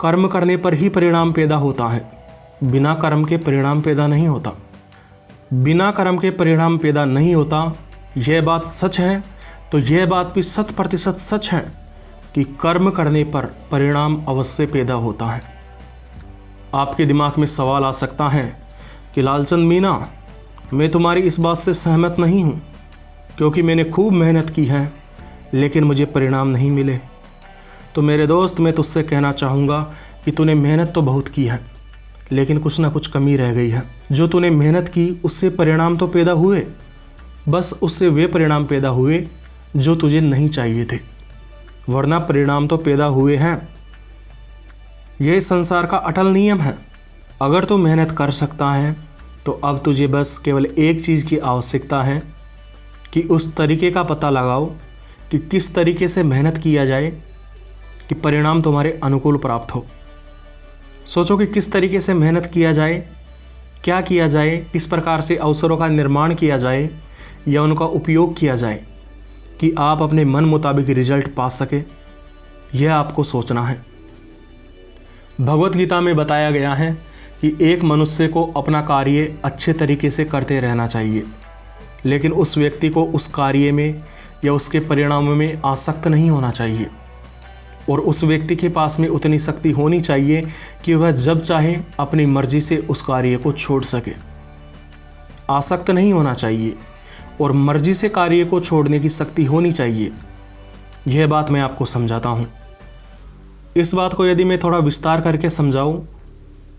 कर्म करने पर ही परिणाम पैदा होता है, बिना कर्म के परिणाम पैदा नहीं होता। बिना कर्म के परिणाम पैदा नहीं होता, यह बात सच है। तो यह बात भी 100% सच है कि कर्म करने पर परिणाम अवश्य पैदा होता है। आपके दिमाग में सवाल आ सकता है कि लालचंद मीना, मैं तुम्हारी इस बात से सहमत नहीं हूँ, क्योंकि मैंने खूब मेहनत की है लेकिन मुझे परिणाम नहीं मिले। तो मेरे दोस्त, मैं तुझसे कहना चाहूँगा कि तूने मेहनत तो बहुत की है लेकिन कुछ ना कुछ कमी रह गई है। जो तूने मेहनत की उससे परिणाम तो पैदा हुए, बस उससे वे परिणाम पैदा हुए जो तुझे नहीं चाहिए थे, वरना परिणाम तो पैदा हुए हैं। यह संसार का अटल नियम है। अगर तू मेहनत कर सकता है तो अब तुझे बस केवल एक चीज़ की आवश्यकता है कि उस तरीके का पता लगाओ कि किस तरीके से मेहनत किया जाए कि परिणाम तुम्हारे अनुकूल प्राप्त हो। सोचो कि किस तरीके से मेहनत किया जाए, क्या किया जाए, किस प्रकार से अवसरों का निर्माण किया जाए या उनका उपयोग किया जाए कि आप अपने मन मुताबिक रिजल्ट पा सके। यह आपको सोचना है। भगवत गीता में बताया गया है कि एक मनुष्य को अपना कार्य अच्छे तरीके से करते रहना चाहिए, लेकिन उस व्यक्ति को उस कार्य में या उसके परिणामों में आसक्त नहीं होना चाहिए। और उस व्यक्ति के पास में उतनी शक्ति होनी चाहिए कि वह जब चाहे अपनी मर्जी से उस कार्य को छोड़ सके। आसक्त नहीं होना चाहिए और मर्जी से कार्य को छोड़ने की शक्ति होनी चाहिए। यह बात मैं आपको समझाता हूँ। इस बात को यदि मैं थोड़ा विस्तार करके समझाऊँ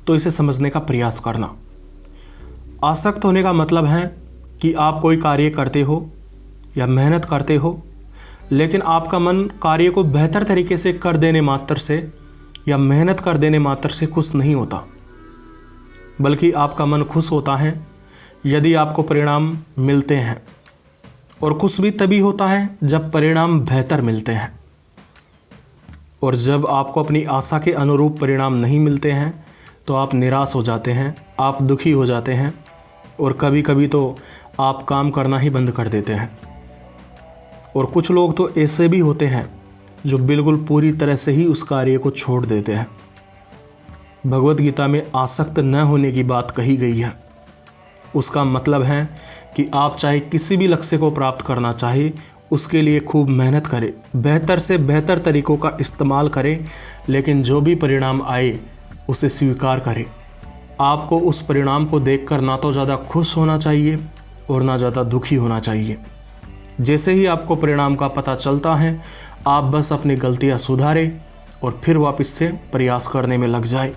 तो इसे समझने का प्रयास करना। आसक्त होने का मतलब है कि आप कोई कार्य करते हो या मेहनत करते हो, लेकिन आपका मन कार्य को बेहतर तरीके से कर देने मात्र से या मेहनत कर देने मात्र से खुश नहीं होता, बल्कि आपका मन खुश होता है यदि आपको परिणाम मिलते हैं, और खुश भी तभी होता है जब परिणाम बेहतर मिलते हैं। और जब आपको अपनी आशा के अनुरूप परिणाम नहीं मिलते हैं तो आप निराश हो जाते हैं, आप दुखी हो जाते हैं, और कभी कभी तो आप काम करना ही बंद कर देते हैं। और कुछ लोग तो ऐसे भी होते हैं जो बिल्कुल पूरी तरह से ही उस कार्य को छोड़ देते हैं। भगवत गीता में आसक्त न होने की बात कही गई है। उसका मतलब है कि आप चाहे किसी भी लक्ष्य को प्राप्त करना चाहे, उसके लिए खूब मेहनत करें, बेहतर से बेहतर तरीकों का इस्तेमाल करें, लेकिन जो भी परिणाम आए उसे स्वीकार करें। आपको उस परिणाम को देखकर ना तो ज़्यादा खुश होना चाहिए और ना ज़्यादा दुखी होना चाहिए। जैसे ही आपको परिणाम का पता चलता है, आप बस अपनी गलतियां सुधारें और फिर वापस से प्रयास करने में लग जाएं।